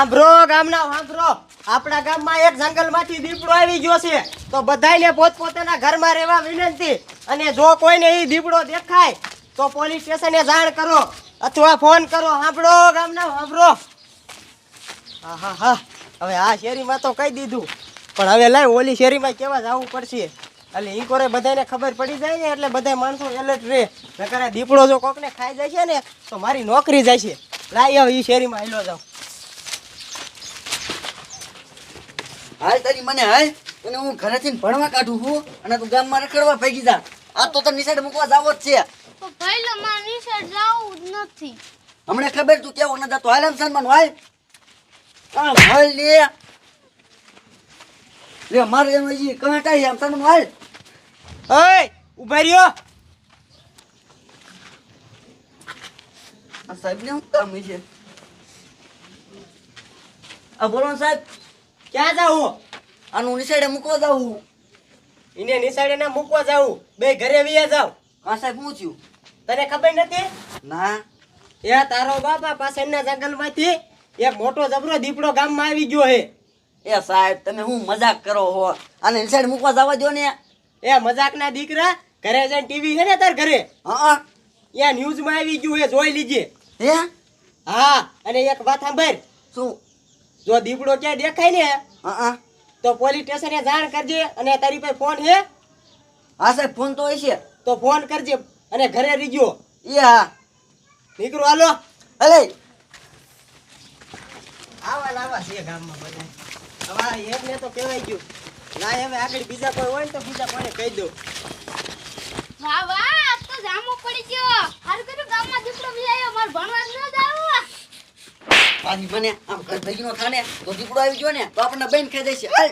સાંભળો ગામના સાંભળો, આપણા ગામમાં એક જંગલમાંથી દીપડો આવી ગયો છે, તો બધાયને પોતપોતાના ઘરમાં રહેવા વિનંતી. અને જો કોઈને એ દીપડો દેખાય તો પોલીસ સ્ટેશને જાણ કરો અથવા ફોન કરો. સાંભળો ગામના સાંભળો. હા હા હા, હવે આ શેરીમાં તો કહી દીધું, પણ હવે લાય ઓલી શેરીમાં કેવા જવું પડશે. એટલે ઈ કોરે બધાને ખબર પડી જાય ને એટલે બધા માણસો એલર્ટ રહે. નકર આ દીપડો જો કોકને ખાઈ જાય છે ને તો મારી નોકરી જાય છે. લાય હવે ઈ શેરીમાં હાલો જાવ. હાલ તારી મને હાલ, અને હું ઘરેથી ભણવા કાઢું છું અને તું ગામમાં રખડવા ભેગી જા. આ તો તને નિશાળે મૂકવા જાવો જ છે. તો પહેલા માર નિશાળ જાવું જ નથી. હમણે ખબર તું કેવો ન જતો. હાલ આમ સન્માન હાલ. આમ હાલ લે મારે એમ ઈ કહાટા આમ સન્માન હાલ. ઓય ઉભા રહ્યો. આ સાહેબ ને હું કામ છે? આ બોલો ને સાહેબ, ક્યાં જાવું? આનું નિશાળે મૂકવા જાવું. એને નિશાળે ના મૂકવા જાવું, બે ઘરે વિયા જાવ. હા સાહેબ, હું થયું? તને ખબર નથી? ના. એ તારો બાપા પાછળના જંગલમાંથી એક મોટો જબરો દીપડો ગામમાં આવી ગયો હે. એ સાહેબ તમે હું મજાક કરો હો? આને નિશાળે મૂકવા જવા દો ને. એ મજાકના દીકરા, ઘરે જઈને ટીવી છે ને તાર ઘરે, હા ત્યાં ન્યૂઝમાં આવી ગયું હે, જોઈ લીજે. હે હા, અને એક વાત સાંભળ, શું? જો દીપડો ક્યાંય દેખાય ને હા તો પોલીસ સ્ટેશને જાણ કરજે. અને તારી પાસે ફોન હે હા સાહેબ, ફોન તો હોય છે. તો ફોન કરજે અને ઘરે રીજો. એ હા. નીકળો હાલો. અલે આવા લાવા છે ગામમાં બધા. હવે એકને તો કહેવાય ગયું. ના હવે આગળ બીજા કોઈ હોય ને તો બીજા કોને કહી દઉં. વાહ વાહ, આજ તો જામો પડી ગયો. હારું કર્યું ગામમાં દીપડો બી આવ્યો. માર ભણવા જ ન જાવું. પાછી મને આમ ઘર ભેગી નો થાને તો દીપડો આવી ગયો ને તો આપણને બેન ખાઈ જાય છે. હાલ.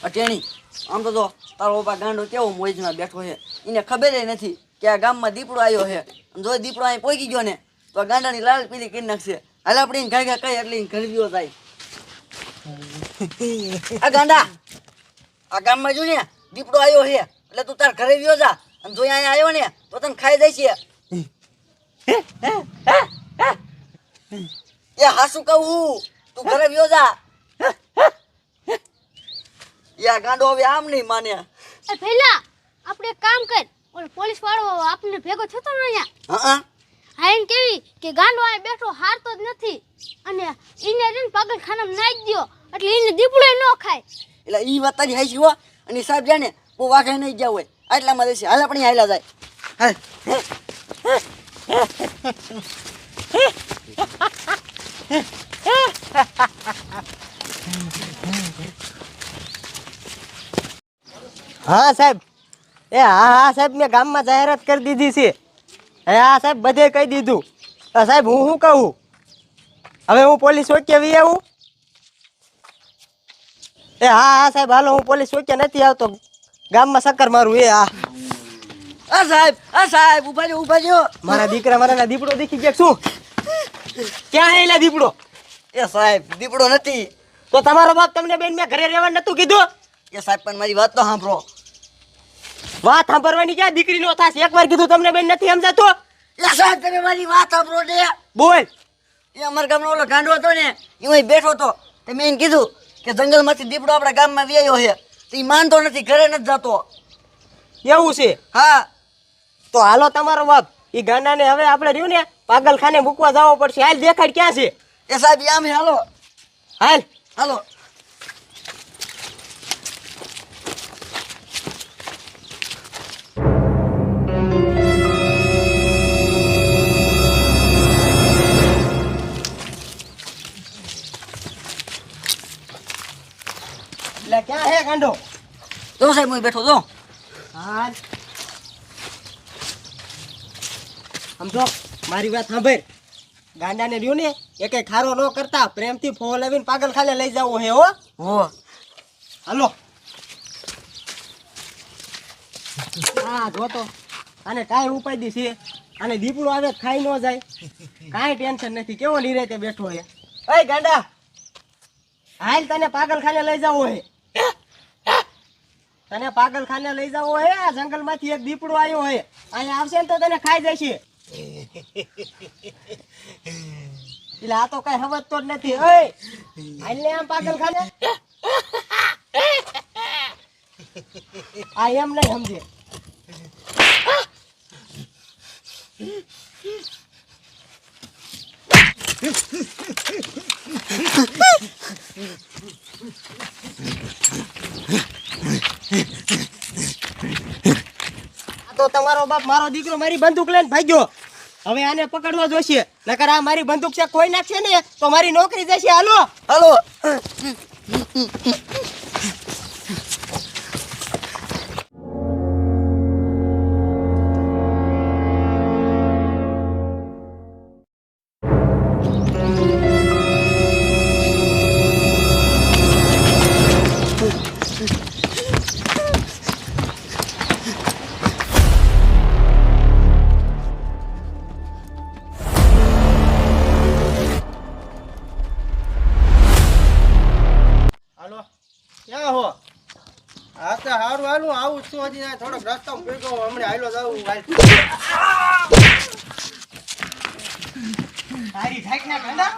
અટેણી આમ તો જો તારો બાપા ગાંડો કેવો મોજમાં બેઠો છે. એને ખબર નથી કે આ ગામમાં દીપડો આવ્યો છે. જો દીપડો અહીં પહોંચી ગયો ને તો ગાંડાની લાલ પીલી કરી નાખશે. હાલ આપણે એને ઘાઘા કઈ એટલે એને ઘરવીઓ થાય. આ ગાંડા, આ ગામમાં જો ને દીપડો આવ્યો છે એટલે તું તાર ઘરે વ્યો જા. અને જો અહીંયા આવ્યો ને તો તને ખાઈ જાય છે. એ હાસુ કહું, તું ઘરે વ્યો જા. યા ગાંડો હવે આમ નહીં માને. એ પહેલા આપણે એક કામ કર, ઓલો પોલીસ વાળો આપણને ભેગો થતો ને અહીંયા. હા હા એમ કેવી કે ગાંડો આ બેઠો હારતો જ નથી અને એને રીન પાગલખાનામાં નાખી દ્યો એટલે એને દીપડો ન ખાય. એટલે ઈ વાત તારી હાચી હો. અને સાહેબ જાય ને બહુ વાઘે નહીં ગયા હોય આટલામાં દેશે. હાલ આપણે હાલ્યા જાય. હાલ. હા સાહેબ, એ હા સાહેબ, મેં ગામમાં જાહેરાત કરી દીધી છે. હા સાહેબ, બધે કહી દીધું. સાહેબ હું શું કહું, હવે હું પોલીસ ચોકીએ વી આવું? એ હા સાહેબ હાલો, હું પોલીસ ચોકીએ નથી આવતો, ગામમાં ચક્કર મારું. એ હા. આ સાહેબ ઉભા રહ્યો, ઉભા રહ્યો. મારા દીકરા મારા દીપડો દેખી ગયા શું? ક્યાં આવેલા દીપડો? એ સાહેબ દીપડો નથી. તો તમારો બાપ તમને બેન મેં ઘરે રહેવા નતું કીધું? એ સાહેબ પણ મારી વાત તો સાંભળો. વાત સાંભળવાની ક્યાં દીકરી નો થાશે? એકવાર કીધું તમને બેન નથી સમજાતું? એ સાહેબ તમે મારી વાત સાંભળો ને. બોલ. એ અમારા ગામનો ઓલો ગાંડો હતો ને એ અહીં બેઠો હતો. તમે એને કીધું કે જંગલમાંથી દીપડો આપણા ગામમાં વ્યાયો છે તો એ માનતો નથી, ઘરે નથી જતો. એવું છે? હા. તો હાલો તમારો બાપ ઈ ગાંડાને હવે આપણે રહ્યું ને પાગલખાને મૂકવા જવો પડશે. હાલ દેખાડ ક્યાં છે? એ સાહેબ આમ હાલો. હાલ હાલો. એટલે ક્યાં હે ગાંડો? જો સાહેબ હું બેઠો જો. હાલ સમજો મારી વાત સાંભળ. ગાંડાને રહ્યું ને એ કઈ ખારો ન કરતા પ્રેમથી ફોન લાવીને પાગલખાને લઈ જવો હે. હો હાલો. હા જો તો આને કાંઈ ઉપાય છે. અને દીપડો આવે તો ખાઈ ન જાય. કાંઈ ટેન્શન નથી. કેવો નિરાતે બેઠો છે. ઓય ગાંડા, હાલ તને પાગલખાને લઈ જવો હે. તને પાગલખાને લઈ જવો હે. આ જંગલમાંથી એક દીપડો આવ્યો હે. અહીંયા આવશે ને તો તને ખાઈ જશે. એટલે આ તો કઈ સમજતો જ નથી. ઓય હાલ ને આમ પાગલખાને. આ એમ નહીં સમજે. તો તમારો બાપ મારો દીકરો મારી બંદૂક લઈને ભાગ્યો. હવે આને પકડવા જોશે. નકર આ મારી બંદૂક છે કોઈ નાખશે ને તો મારી નોકરી જશે. હાલો હાલો. હાલો ક્યાં હો? હા તો હારું હાલું આવું છું. હજી આ થોડોક રસ્તામાં ભેગો હમણાં હાલો જાવું. તારી જાત ના ગાંડા,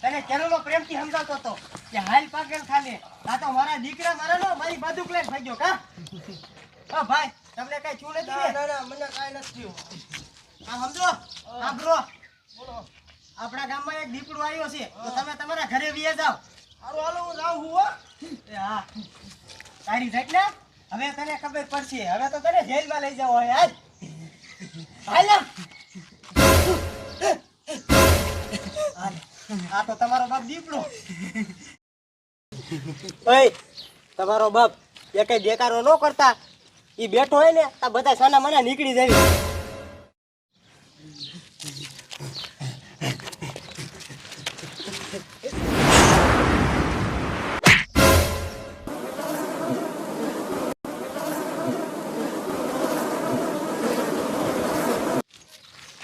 તને કેરલો પ્રેમથી સમજાવતો હતો કે હાલ પાગલ ખાને. આ તો મારા દીકરા મારાનો મારી બંદૂક લઈને ભાગ્યો. કા ઓ ભાઈ તમને કઈ છું નથી? ના ના મને કાઈ નથી થયું. આ સમજો આ બ્રો બોલો, આપણા ગામમાં એક દીપડો આવ્યો છે તો તમે તમારા ઘરે વિયે જાવ. હારું હાલો હું જાઉં હું. હો એ હા તારી જાત ને હવે તને ખબર પડશે. હવે તો તને જેલમાં લઈ જાવ. હોય આજ હાલ આ તો તમારો બાપ દીપડો. ઓય તમારો બાપ એ કઈ દેકારો ન કરતા. ઈ બેઠો હોય ને આ બધા સાના મના નીકળી જાય.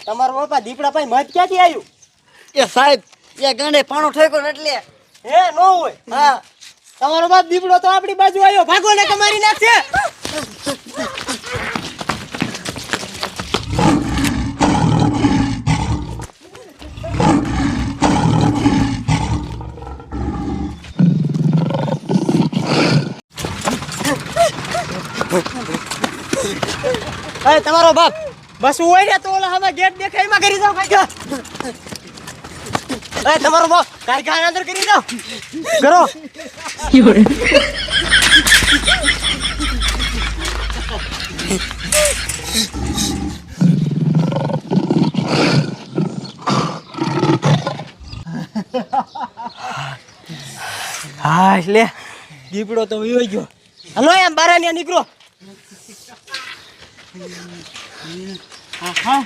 તમારો બાપા દીપડા ભાઈ મત ક્યાંથી આવ્યું? એ સાહેબ એ ગાંડે પાણો ઠેકો ને એટલે. હે નો હોય. હા તમારો બાપ દીપડો તો આપણી બાજુ આવ્યો. ભાગો ને તમારી નાખશે. એ તમારો બાપ બસ હોય ને તો ઓલા હવે ગેટ દેખાય એમાં કરી જાવ. ભાગ્યા એ તમારો બાપ કારખાના અંદર કરી જાવ. કરો હા એટલે દીપડો તો વયો ગયો. હલો એમ બારા નીકળો. હા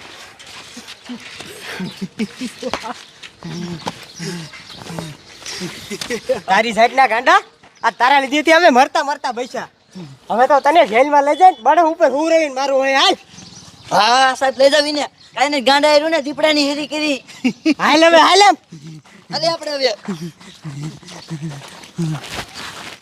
તારી સાઈડ ના ગાંડા આ તારા લીધેથી અમે મરતા મરતા બૈસા. હવે તો તને જેલમાં લઈ જાય બડે ઉપર હું રહીને મારું હોય. હાલ હા સાહેબ લઈ જાવી ને. કાઈ ને ગાંડા આવ્યું ને દીપડાની હેરી કરી. હાલ હવે હાલ એમ અલે આપણે હવે